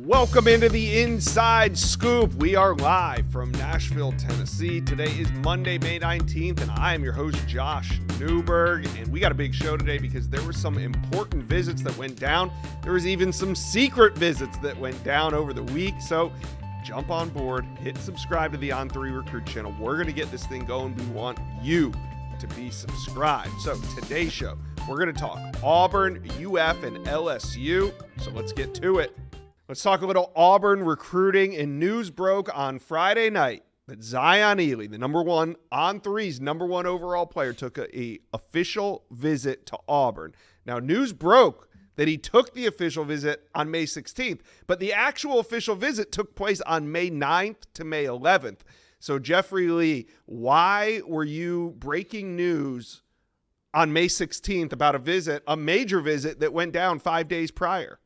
Welcome into the Inside Scoop. We are live from Nashville, Tennessee. Today is Monday, May 19th, and I am your host, Josh Newberg. And we got a big show today because there were some important visits that went down. There was even some secret visits that went down over the week. So jump on board, hit subscribe to the On3 Recruit channel. We're going to get this thing going. We want you to be subscribed. So today's show, we're going to talk Auburn, UF, and LSU. So let's get to it. Let's talk a little Auburn recruiting, and news broke on Friday night that Zion Ely, the number one On3's number one overall player, took a official visit to Auburn. Now, news broke that he took the official visit on May 16th, but the actual official visit took place on May 9th to May 11th. So, Jeffrey Lee, why were you breaking news on May 16th about a major visit that went down 5 days prior?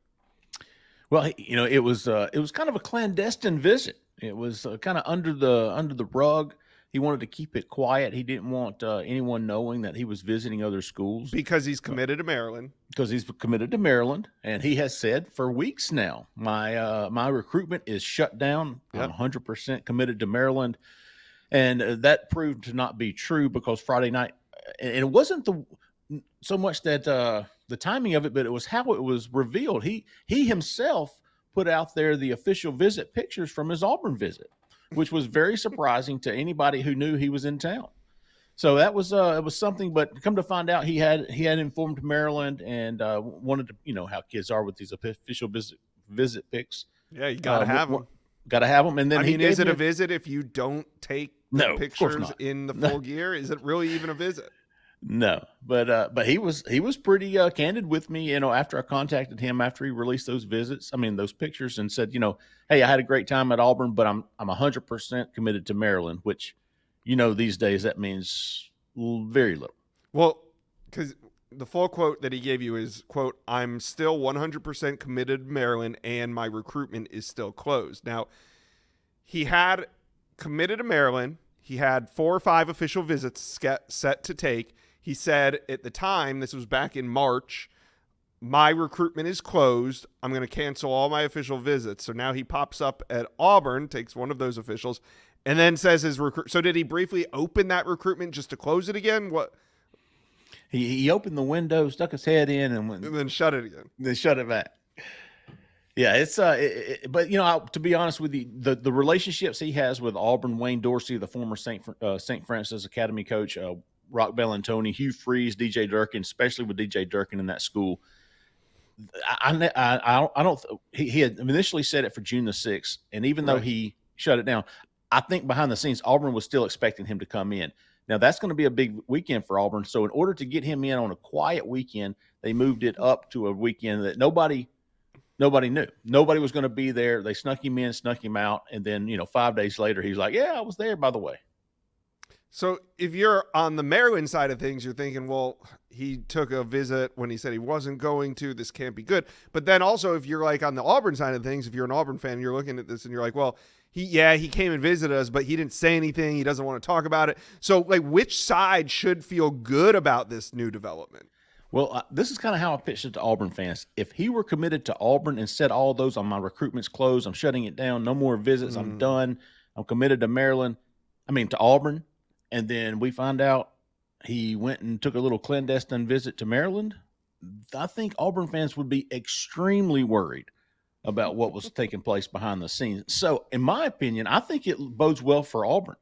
Well, it was kind of a clandestine visit. It was kind of under the rug. He wanted to keep it quiet. He didn't want anyone knowing that he was visiting other schools because he's committed to Maryland. Because he's committed to Maryland, and he has said for weeks now, my recruitment is shut down. Yep. I'm 100% committed to Maryland, and that proved to not be true because Friday night, and it wasn't so much that the timing of it, but it was how it was revealed. He himself put out there the official visit pictures from his Auburn visit, which was very surprising to anybody who knew he was in town. So that was it was something. But come to find out, he had informed Maryland and wanted to, how kids are with these official visit pics. Yeah, you gotta have them. Got to have them. And then is it a visit if you don't take the pictures in the full gear? Is it really even a visit? No, but he was pretty candid with me, after I contacted him after he released those pictures, and said, hey, I had a great time at Auburn, but I'm 100% committed to Maryland, which, these days that means very little. Well, because the full quote that he gave you is, quote, I'm still 100% committed to Maryland and my recruitment is still closed. Now, he had committed to Maryland. He had 4 or 5 official visits set to take. He said at the time, this was back in March, my recruitment is closed. I'm going to cancel all my official visits. So now he pops up at Auburn, takes one of those officials, and then says his recruit. So did he briefly open that recruitment just to close it again? What? He opened the window, stuck his head in, and then shut it again. Then shut it back. Yeah, it's but to be honest with you, the relationships he has with Auburn, Wayne Dorsey, the former St. Francis Academy coach, Rock Bellantoni, Hugh Freeze, DJ Durkin, especially with DJ Durkin in that school. I don't. He had initially said it for June the 6th, and even though he shut it down, I think behind the scenes Auburn was still expecting him to come in. Now that's going to be a big weekend for Auburn. So in order to get him in on a quiet weekend, they moved it up to a weekend that nobody knew. Nobody was going to be there. They snuck him in, snuck him out, and then 5 days later he's like, "Yeah, I was there, by the way." So if you're on the Maryland side of things, you're thinking, well, he took a visit when he said he wasn't going to. This can't be good. But then also if you're like on the Auburn side of things, if you're an Auburn fan, you're looking at this and you're like, well, he came and visited us, but he didn't say anything. He doesn't want to talk about it. So like which side should feel good about this new development? Well, this is kind of how I pitched it to Auburn fans. If he were committed to Auburn and said all those on my recruitment's closed, I'm shutting it down, no more visits, I'm done, I'm committed to Auburn, and then we find out he went and took a little clandestine visit to Maryland, I think Auburn fans would be extremely worried about what was taking place behind the scenes. So, in my opinion, I think it bodes well for Auburn.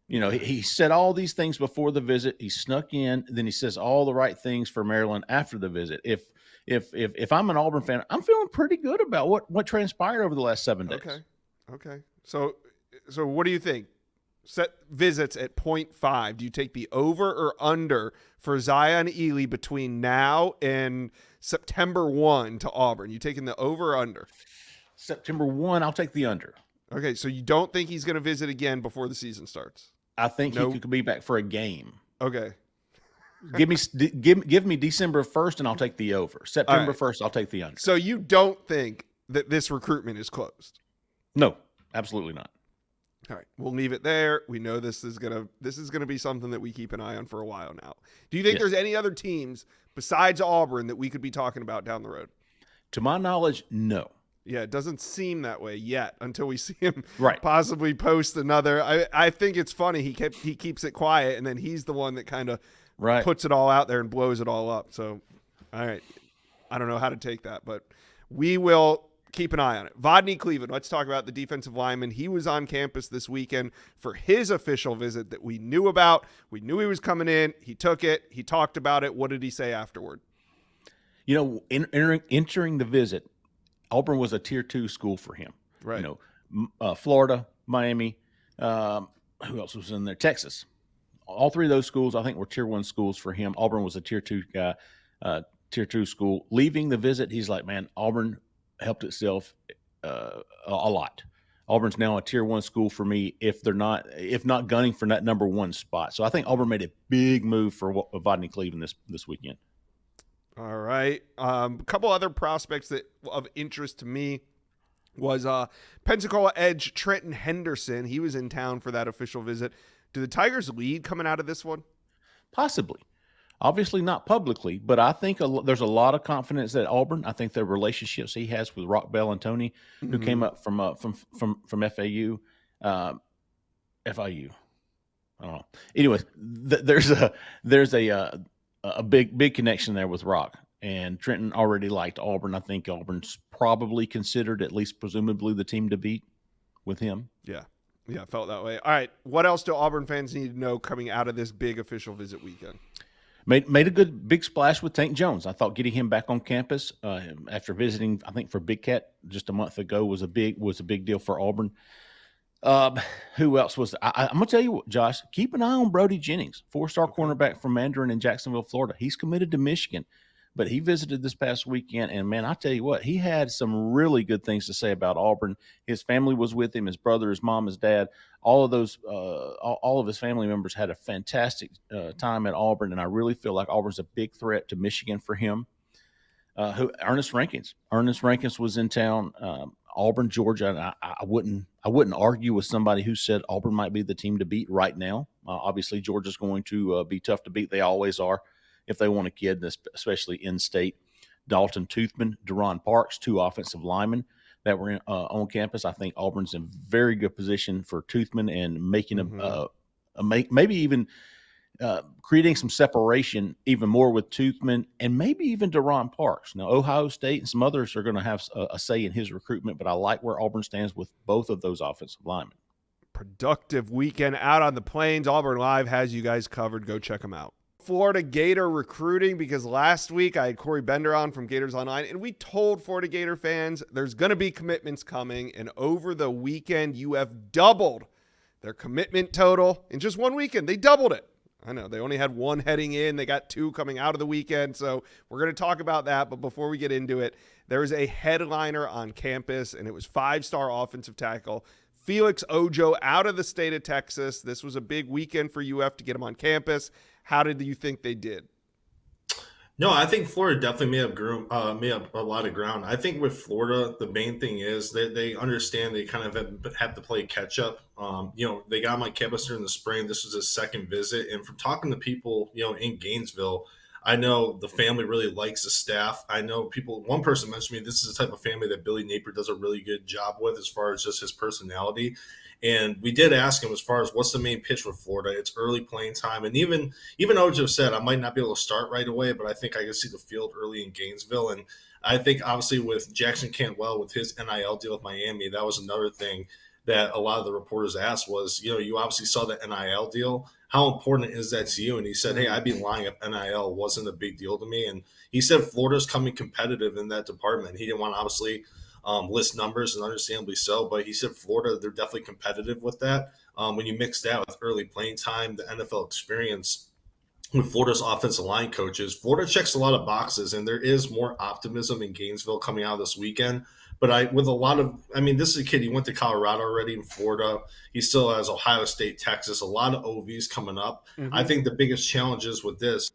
He said all these things before the visit. He snuck in, then he says all the right things for Maryland after the visit. If I'm an Auburn fan, I'm feeling pretty good about what transpired over the last 7 days. Okay. So what do you think? Set visits at 0.5. Do you take the over or under for Zion Ely between now and September 1 to Auburn? You taking the over or under? September 1, I'll take the under. Okay, so you don't think he's going to visit again before the season starts? I think he could be back for a game. Okay. Give me December 1st, and I'll take the over. September 1st, I'll take the under. So you don't think that this recruitment is closed? No, absolutely not. All right, we'll leave it there. We know this is gonna be something that we keep an eye on for a while now. Do you think there's any other teams besides Auburn that we could be talking about down the road? To my knowledge, no. Yeah, it doesn't seem that way yet until we see him Right. possibly post another. I think it's funny. He keeps it quiet, and then he's the one that kind of Right. puts it all out there and blows it all up. So, all right, I don't know how to take that, but we will keep an eye on it. Vodney Cleveland. Let's talk about the defensive lineman. He was on campus this weekend for his official visit that we knew about. We knew he was coming in. He took it. He talked about it. What did he say afterward? You know, entering the visit, Auburn was a tier 2 school for him. Right. You know, Florida, Miami, who else was in there? Texas. All three of those schools, I think, were tier 1 schools for him. Auburn was a tier 2 guy, tier 2 school. Leaving the visit, he's like, man, Auburn helped itself a lot. Auburn's now a tier 1 school for me if not gunning for that number 1 spot. So I think Auburn made a big move for Vodney Cleveland this weekend. All right. A couple other prospects that of interest to me was Pensacola edge Trenton Henderson. He was in town for that official visit. Do the Tigers lead coming out of this one? Possibly. Obviously not publicly, but I think there's a lot of confidence at Auburn. I think the relationships he has with Rock Bell and Tony, who came up from FAU, FIU. I don't know. Anyways, there's a big connection there with Rock, and Trenton already liked Auburn. I think Auburn's probably considered, at least presumably, the team to beat with him. Yeah, felt that way. All right, what else do Auburn fans need to know coming out of this big official visit weekend? Made a good big splash with Tank Jones. I thought getting him back on campus after visiting, I think, for Big Cat just a month ago was a big deal for Auburn. Who else was? I'm gonna tell you what, Josh. Keep an eye on Brody Jennings, 4-star cornerback from Mandarin in Jacksonville, Florida. He's committed to Michigan, but he visited this past weekend, and man, I tell you what, he had some really good things to say about Auburn. His family was with him, his brother, his mom, his dad. All of those, all of his family members had a fantastic time at Auburn, and I really feel like Auburn's a big threat to Michigan for him. Ernest Rankins was in town. Auburn, Georgia, and I wouldn't argue with somebody who said Auburn might be the team to beat right now. Obviously, Georgia's going to be tough to beat. They always are if they want a kid, especially in-state. Dalton Toothman, Deron Parks, 2 offensive linemen that were on campus. I think Auburn's in very good position for Toothman and making maybe even creating some separation even more with Toothman and maybe even Deron Parks. Now, Ohio State and some others are going to have a say in his recruitment, but I like where Auburn stands with both of those offensive linemen. Productive weekend out on the plains. Auburn Live has you guys covered. Go check them out. Florida Gator recruiting, because last week I had Corey Bender on from Gators Online, and we told Florida Gator fans there's going to be commitments coming, and over the weekend UF doubled their commitment total in just one weekend. They doubled it. I know they only had 1 heading in. They got 2 coming out of the weekend, so we're going to talk about that, but before we get into it, there is a headliner on campus, and it was 5-star offensive tackle Felix Ojo out of the state of Texas. This was a big weekend for UF to get him on campus. How did you think they did? No, I think Florida definitely made up a lot of ground. I think with Florida, the main thing is that they understand they kind of have to play catch up. They got him on campus during the spring. This was his second visit. And from talking to people, in Gainesville, I know the family really likes the staff. I know one person mentioned to me, this is the type of family that Billy Napier does a really good job with as far as just his personality. And we did ask him as far as what's the main pitch with Florida. It's early playing time. And even Ojo said, I might not be able to start right away, but I think I can see the field early in Gainesville. And I think obviously with Jackson Cantwell, with his NIL deal with Miami, that was another thing that a lot of the reporters asked was, you obviously saw the NIL deal. How important is that to you? And he said, hey, I'd be lying if NIL wasn't a big deal to me. And he said Florida's coming competitive in that department. He didn't want to obviously list numbers, and understandably so, but he said Florida, they're definitely competitive with that. When you mix that with early playing time, the NFL experience with Florida's offensive line coaches, Florida checks a lot of boxes, and there is more optimism in Gainesville coming out this weekend. But this is a kid, he went to Colorado already in Florida. He still has Ohio State, Texas, a lot of OVs coming up. Mm-hmm. I think the biggest challenges with this,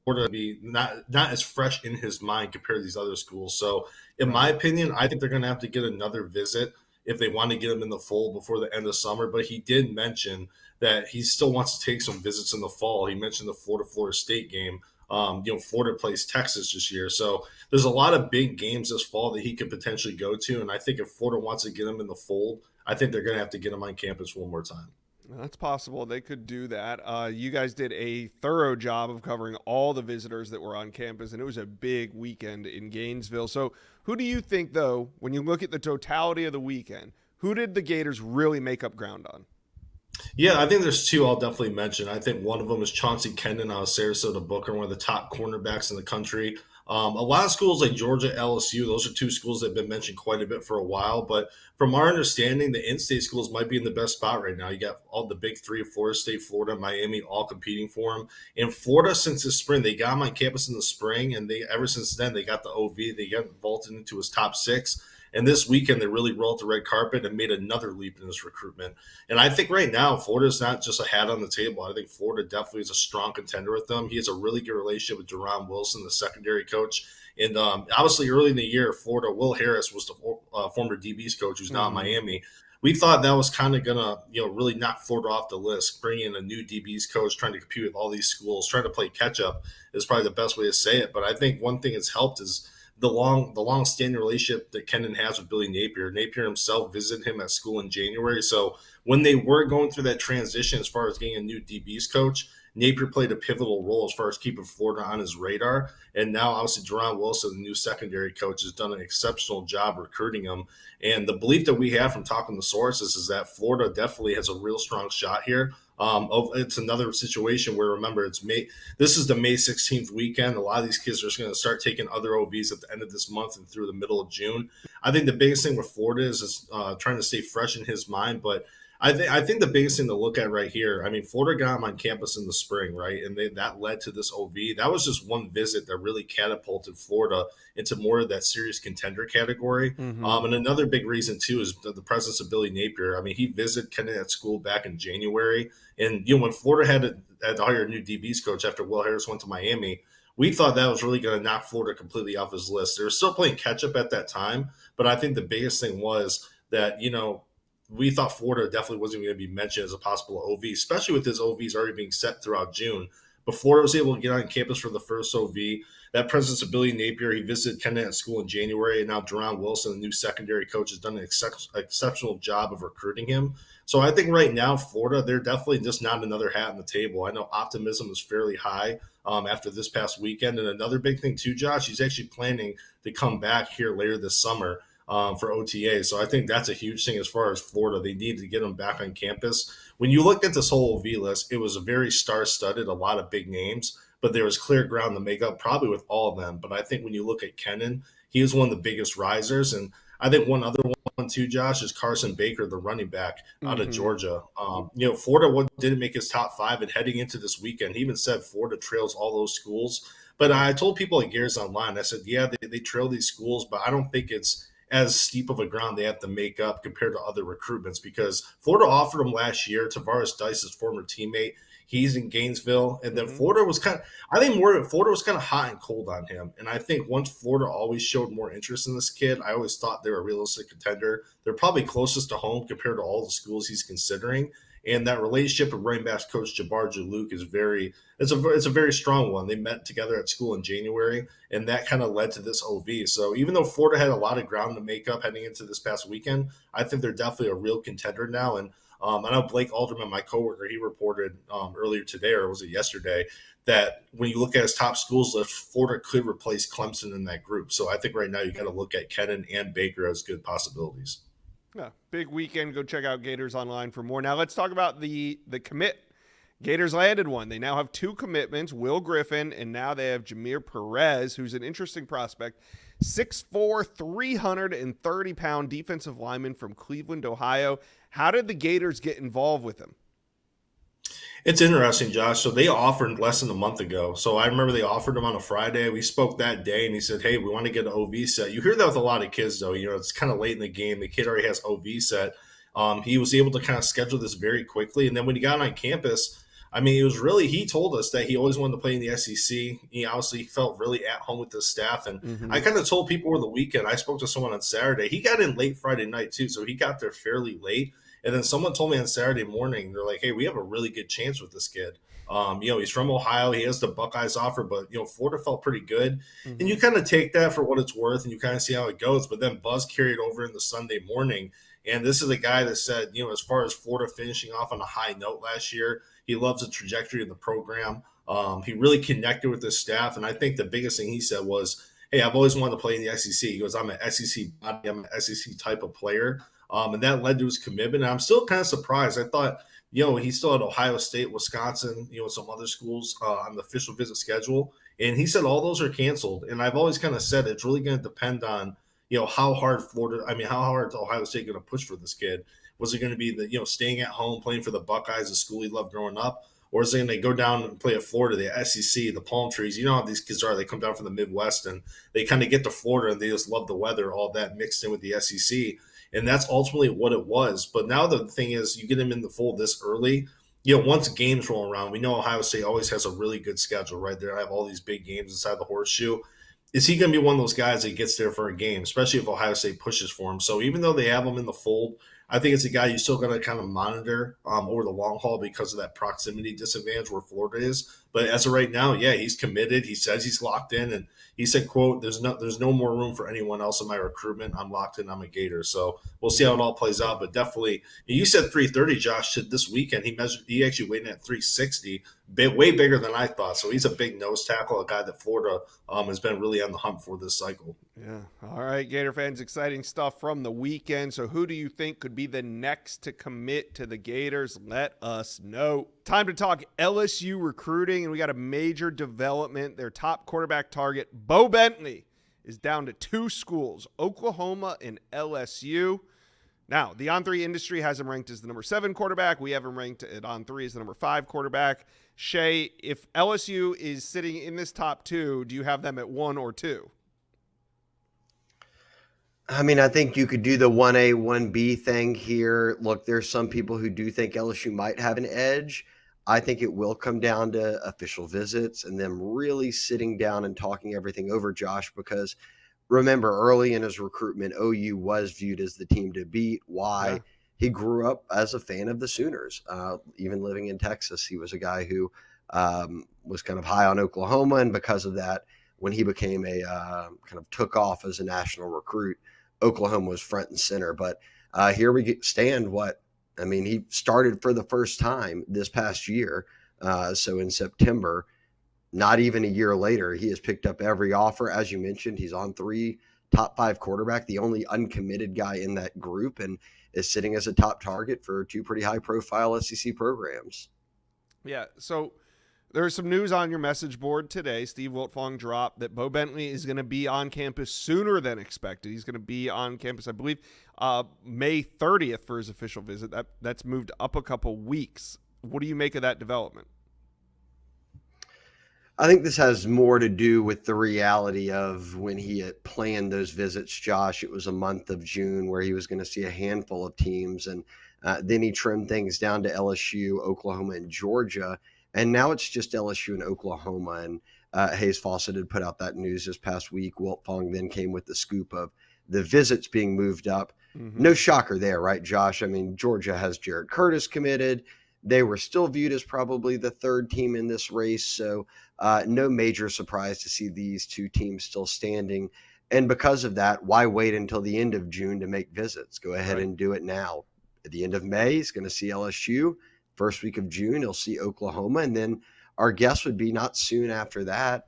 Florida be not as fresh in his mind compared to these other schools. So in my opinion, I think they're going to have to get another visit if they want to get him in the fold before the end of summer. But he did mention that he still wants to take some visits in the fall. He mentioned the Florida State game Florida plays Texas this year. So there's a lot of big games this fall that he could potentially go to. And I think if Florida wants to get him in the fold, I think they're going to have to get him on campus one more time. That's possible. They could do that. You guys did a thorough job of covering all the visitors that were on campus, and it was a big weekend in Gainesville. So who do you think, though, when you look at the totality of the weekend, who did the Gators really make up ground on? Yeah, I think there's two I'll definitely mention. I think one of them is Chauncey Kendon out of Sarasota Booker, one of the top cornerbacks in the country. A lot of schools like Georgia, LSU, those are two schools that have been mentioned quite a bit for a while. But from our understanding, the in-state schools might be in the best spot right now. You got all the big three: Florida State, Florida, Miami, all competing for him. In Florida, since the spring, they got him on campus in the spring, and they ever since then they got the OV. They got vaulted into his top six. And this weekend, they really rolled the red carpet and made another leap in this recruitment. And I think right now, Florida's not just a hat on the table. I think Florida definitely is a strong contender with them. He has a really good relationship with Deron Wilson, the secondary coach. And obviously, early in the year, Florida, Will Harris was the former DB's coach who's now in Miami. We thought that was kind of going to, really knock Florida off the list. Bringing in a new DB's coach, trying to compete with all these schools, trying to play catch up is probably the best way to say it. But I think one thing that's helped is the long-standing relationship that Kendon has with Billy Napier. Napier himself visited him at school in January. So when they were going through that transition as far as getting a new DB's coach, Napier played a pivotal role as far as keeping Florida on his radar. And now, obviously, Deron Wilson, the new secondary coach, has done an exceptional job recruiting him. And the belief that we have from talking to sources is that Florida definitely has a real strong shot here. It's another situation where, remember, this is the May 16th weekend. A lot of these kids are just going to start taking other OVs at the end of this month and through the middle of June. I think the biggest thing with Florida is trying to stay fresh in his mind. But I think the biggest thing to look at right here, I mean, Florida got him on campus in the spring, right? And that led to this OV. That was just one visit that really catapulted Florida into more of that serious contender category. And another big reason, too, is the presence of Billy Napier. I mean, he visited Kendon at school back in January. And, when Florida had to hire a new DB's coach after Will Harris went to Miami, we thought that was really going to knock Florida completely off his list. They were still playing catch-up at that time. But I think the biggest thing was that, we thought Florida definitely wasn't going to be mentioned as a possible OV, especially with his OVs already being set throughout June. But Florida was able to get on campus for the first OV. That presence of Billy Napier, he visited Kendon at school in January, and now Deron Wilson, the new secondary coach, has done an exceptional job of recruiting him. So I think right now, Florida, they're definitely just not another hat on the table. I know optimism is fairly high after this past weekend. And another big thing too, Josh, he's actually planning to come back here later this summer for OTA. So I think that's a huge thing as far as Florida. They need to get them back on campus. When you looked at this whole OV list, it was a very star-studded, a lot of big names, but there was clear ground to make up probably with all of them. But I think when you look at Kendon, he was one of the biggest risers. And I think one other one too, Josh, is Carson Baker, the running back out of Georgia. Florida didn't make his top five, and heading into this weekend, he even said Florida trails all those schools. But I told people at Gators Online, I said, yeah, they trail these schools, but I don't think it's as steep of a ground they have to make up compared to other recruitments, because Florida offered him last year. Tavares Dice, his former teammate, he's in Gainesville. And then Florida was Florida was kind of hot and cold on him. And I think once Florida always showed more interest in this kid, I always thought they were a realistic contender. They're probably closest to home compared to all the schools he's considering. And that relationship with running backs coach Jabbar Jaluk is it's a very strong one. They met together at school in January, and that kind of led to this OV. So even though Florida had a lot of ground to make up heading into this past weekend, I think they're definitely a real contender now. And I know Blake Alderman, my coworker, he reported earlier today, or was it yesterday, that when you look at his top schools list, Florida could replace Clemson in that group. So I think right now you got to look at Kendon and Baker as good possibilities. Yeah, big weekend. Go check out Gators Online for more. Now let's talk about the commit. Gators landed one. They now have two commitments, Will Griffin, and now they have Jameer Perez, who's an interesting prospect. 6'4", 330-pound defensive lineman from Cleveland, Ohio. How did the Gators get involved with him? It's interesting, Josh. So they offered less than a month ago. So I remember they offered him on a Friday. We spoke that day, and he said, hey, we want to get an OV set. You hear that with a lot of kids, though. It's kind of late in the game. The kid already has OV set. He was able to kind of schedule this very quickly. And then when he got on campus, I mean, he told us that he always wanted to play in the SEC. He obviously felt really at home with the staff. And I kind of told people over the weekend, I spoke to someone on Saturday. He got in late Friday night, too. So he got there fairly late. And then someone told me on Saturday morning, they're like, hey, we have a really good chance with this kid. He's from Ohio. He has the Buckeyes offer, but, Florida felt pretty good. And you kind of take that for what it's worth and you kind of see how it goes. But then buzz carried over in the Sunday morning. And this is a guy that said, as far as Florida finishing off on a high note last year, he loves the trajectory of the program. He really connected with his staff. And I think the biggest thing he said was, hey, I've always wanted to play in the SEC. He goes, I'm an SEC body, I'm an SEC type of player. And that led to his commitment. And I'm still kind of surprised. I thought, he still had Ohio State, Wisconsin, some other schools on the official visit schedule. And he said all those are canceled. And I've always kind of said it's really going to depend on, how hard how hard is Ohio State going to push for this kid? Was it going to be the, staying at home, playing for the Buckeyes, the school he loved growing up? Or is it going to go down and play at Florida, the SEC, the palm trees? You know how these kids are. They come down from the Midwest and they kind of get to Florida and they just love the weather, all that mixed in with the SEC. And that's ultimately what it was. But now the thing is, you get him in the fold this early. Once games roll around, we know Ohio State always has a really good schedule, right? They have all these big games inside the horseshoe. Is he going to be one of those guys that gets there for a game, especially if Ohio State pushes for him? So even though they have him in the fold, I think it's a guy you still got to kind of monitor over the long haul because of that proximity disadvantage where Florida is. But as of right now, yeah, he's committed. He says he's locked in, and he said, "quote There's no more room for anyone else in my recruitment. I'm locked in. I'm a Gator." So we'll see how it all plays out. But definitely, you said 330, Josh. This weekend he actually weighed in at 360, way bigger than I thought. So he's a big nose tackle, a guy that Florida has been really on the hunt for this cycle. Yeah. All right, Gator fans, exciting stuff from the weekend. So who do you think could be the next to commit to the Gators? Let us know. Time to talk LSU recruiting, and we got a major development. Their top quarterback target, Bo Bentley, is down to 2 schools, Oklahoma and LSU. Now, the On3 industry has him ranked as the number 7 quarterback. We have him ranked at On3 as the number 5 quarterback. Shay, if LSU is sitting in this top 2, do you have them at 1 or 2? I think you could do the 1A, 1B thing here. Look, there's some people who do think LSU might have an edge. I think it will come down to official visits and them really sitting down and talking everything over, Josh, because remember, early in his recruitment, OU was viewed as the team to beat. Why? Yeah. He grew up as a fan of the Sooners. Even living in Texas, he was a guy who was kind of high on Oklahoma, and because of that, when he became a kind of took off as a national recruit, Oklahoma was front and center. But here we stand. He started for the first time this past year. So in September, not even a year later, he has picked up every offer. As you mentioned, he's on 3 top 5 quarterback, the only uncommitted guy in that group, and is sitting as a top target for 2 pretty high profile SEC programs. Yeah. So there's some news on your message board today. Steve Wiltfong dropped that Bo Bentley is going to be on campus sooner than expected. He's going to be on campus, I believe, May 30th for his official visit. That's moved up a couple weeks. What do you make of that development? I think this has more to do with the reality of when he had planned those visits, Josh. It was a month of June where he was going to see a handful of teams, and then he trimmed things down to LSU, Oklahoma, and Georgia. And now it's just LSU and Oklahoma. And Hayes Fawcett had put out that news this past week. Wiltfong then came with the scoop of the visits being moved up. Mm-hmm. No shocker there, right, Josh? Georgia has Jared Curtis committed. They were still viewed as probably the 3rd team in this race. So no major surprise to see these 2 teams still standing. And because of that, why wait until the end of June to make visits? Go ahead and do it now. At the end of May, he's going to see LSU. First week of June, he'll see Oklahoma. And then our guess would be not soon after that,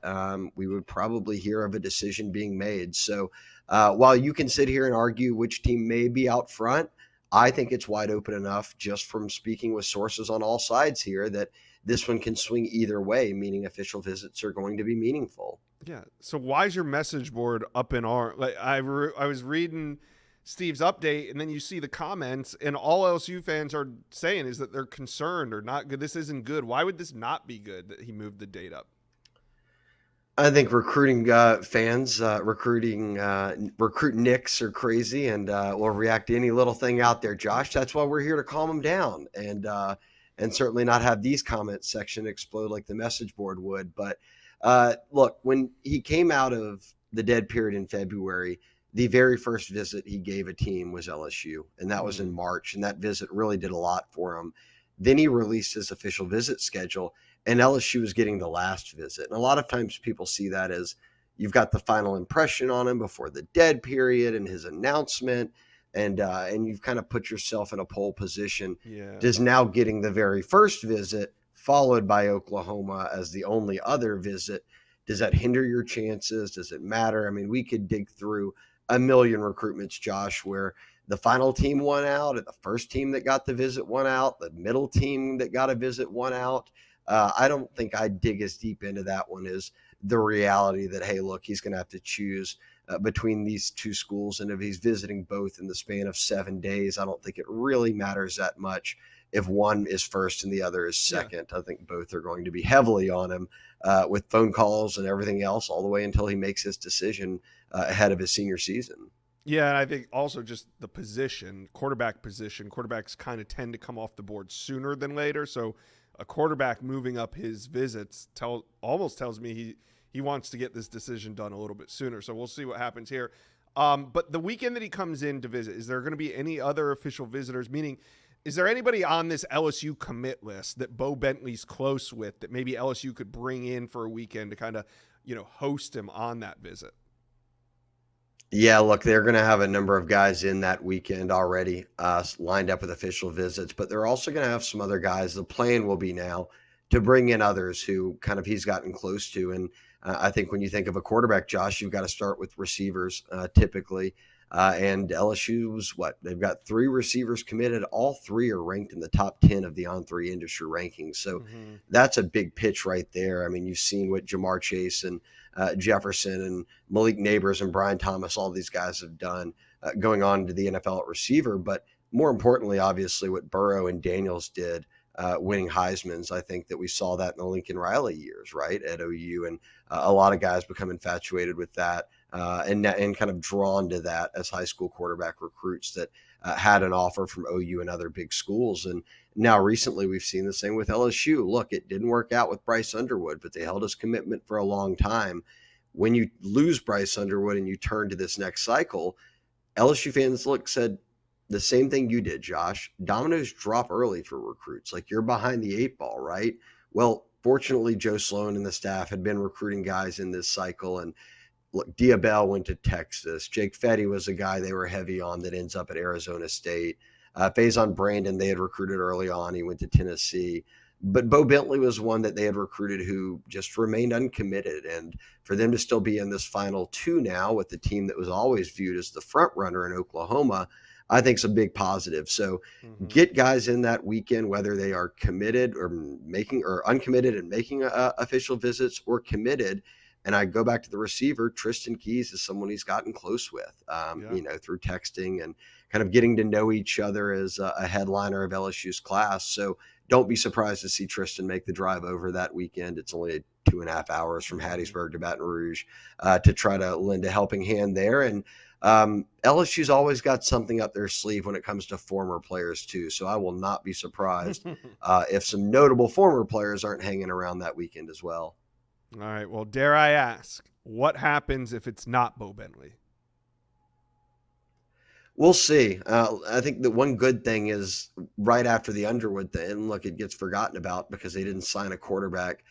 we would probably hear of a decision being made. So while you can sit here and argue which team may be out front, I think it's wide open enough just from speaking with sources on all sides here that this one can swing either way, meaning official visits are going to be meaningful. Yeah. So why is your message board up in arms? Like I was reading Steve's update, and then you see the comments, and all LSU fans are saying is that they're concerned or not good. This isn't good. Why would this not be good that he moved the date up? I think recruiting fans, recruit nicks are crazy and will react to any little thing out there, Josh. That's why we're here to calm them down and certainly not have these comment section explode like the message board would. But look, when he came out of the dead period in February, the very first visit he gave a team was LSU, and that was in March, and that visit really did a lot for him. Then he released his official visit schedule, and LSU was getting the last visit. And a lot of times people see that as you've got the final impression on him before the dead period and his announcement, and you've kind of put yourself in a pole position. Yeah. Does now getting the very first visit followed by Oklahoma as the only other visit, does that hinder your chances? Does it matter? I mean, we could dig through a million recruitments, Josh, where the final team won out, and the first team that got the visit won out, the middle team that got a visit won out. I don't think I'd dig as deep into that one as the reality that, hey, look, he's going to have to choose between these two schools. And if he's visiting both in the span of 7 days, I don't think it really matters that much if one is first and the other is second. Yeah. I think both are going to be heavily on him with phone calls and everything else all the way until he makes his decision ahead of his senior season. Yeah, and I think also just the position, quarterbacks kind of tend to come off the board sooner than later. So a quarterback moving up his visits almost tells me he wants to get this decision done a little bit sooner. So we'll see what happens here. But the weekend that he comes in to visit, is there going to be any other official visitors? Meaning, is there anybody on this LSU commit list that Bo Bentley's close with that maybe LSU could bring in for a weekend to kind of, host him on that visit? Yeah, look, they're going to have a number of guys in that weekend already lined up with official visits, but they're also going to have some other guys. The plan will be now to bring in others who kind of he's gotten close to. And I think when you think of a quarterback, Josh, you've got to start with receivers typically. And LSU's they've got 3 receivers committed. All 3 are ranked in the top 10 of the On3 industry rankings. So that's a big pitch right there. I mean, you've seen what Jamar Chase and Jefferson and Malik Neighbors and Brian Thomas, all these guys have done going on to the NFL at receiver. But more importantly, obviously, what Burrow and Daniels did winning Heismans. I think that we saw that in the Lincoln Riley years, right, at OU. And a lot of guys become infatuated with that. And kind of drawn to that as high school quarterback recruits that had an offer from OU and other big schools. And now recently we've seen the same with LSU. Look, it didn't work out with Bryce Underwood, but they held his commitment for a long time. When you lose Bryce Underwood and you turn to this next cycle, LSU fans said the same thing you did, Josh. Dominoes drop early for recruits. Like, you're behind the 8 ball, right? Well, fortunately, Joe Sloan and the staff had been recruiting guys in this cycle, and look, Diabell went to Texas. Jake Fetty was a guy they were heavy on that ends up at Arizona State. Faison Brandon, they had recruited early on. He went to Tennessee. But Bo Bentley was one that they had recruited who just remained uncommitted. And for them to still be in this final 2 now with the team that was always viewed as the front runner in Oklahoma, I think is a big positive. So get guys in that weekend, whether they are committed or uncommitted and making official visits, or committed. And I go back to the receiver. Tristan Keys is someone he's gotten close with, through texting and kind of getting to know each other as a headliner of LSU's class. So don't be surprised to see Tristan make the drive over that weekend. It's only 2.5 hours from Hattiesburg to Baton Rouge to try to lend a helping hand there. And LSU's always got something up their sleeve when it comes to former players too. So I will not be surprised if some notable former players aren't hanging around that weekend as well. All right. Well, dare I ask, what happens if it's not Bo Bentley? We'll see. I think the one good thing is right after the Underwood thing, and look, it gets forgotten about because they didn't sign a quarterback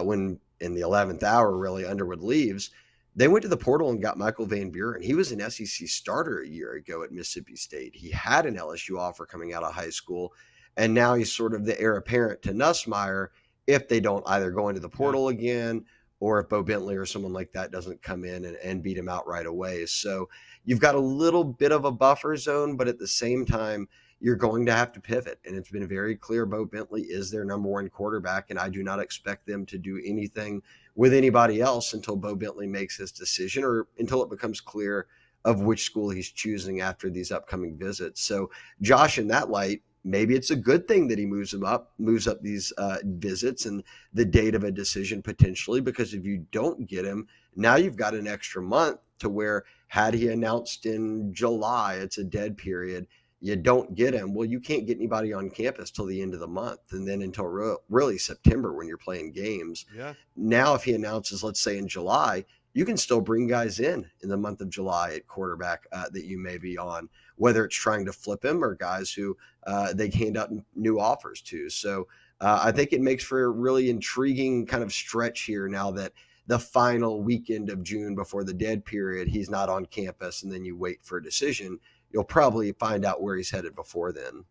when in the 11th hour, really, Underwood leaves. They went to the portal and got Michael Van Buren. He was an SEC starter a year ago at Mississippi State. He had an LSU offer coming out of high school, and now he's sort of the heir apparent to Nussmeier if they don't either go into the portal again, or if Bo Bentley or someone like that doesn't come in and beat him out right away. So you've got a little bit of a buffer zone, but at the same time, you're going to have to pivot. And it's been very clear Bo Bentley is their number 1 quarterback, and I do not expect them to do anything with anybody else until Bo Bentley makes his decision, or until it becomes clear of which school he's choosing after these upcoming visits. So Josh, in that light, maybe it's a good thing that he moves up these visits and the date of a decision potentially, because if you don't get him, now you've got an extra month to where, had he announced in July, it's a dead period, you don't get him. Well, you can't get anybody on campus till the end of the month, and then until really September when you're playing games. Yeah. Now, if he announces, let's say in July, you can still bring guys in the month of July at quarterback that you may be on, whether it's trying to flip him or guys who they hand out new offers to. So I think it makes for a really intriguing kind of stretch here now that the final weekend of June before the dead period, he's not on campus, and then you wait for a decision. You'll probably find out where he's headed before then.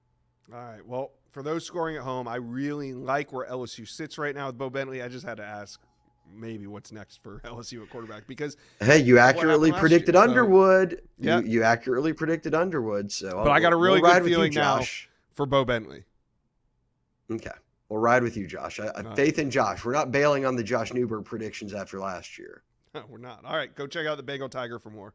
All right. Well, for those scoring at home, I really like where LSU sits right now with Bo Bentley. I just had to ask maybe what's next for LSU at quarterback because hey, you accurately predicted year, Underwood. Yeah. You accurately predicted Underwood. So, but I got a really good feeling you, now for Bo Bentley. Okay, we'll ride with you, Josh. Faith in Josh. We're not bailing on the Josh Newberg predictions after last year. No, we're not. All right, go check out the Bagel Tiger for more.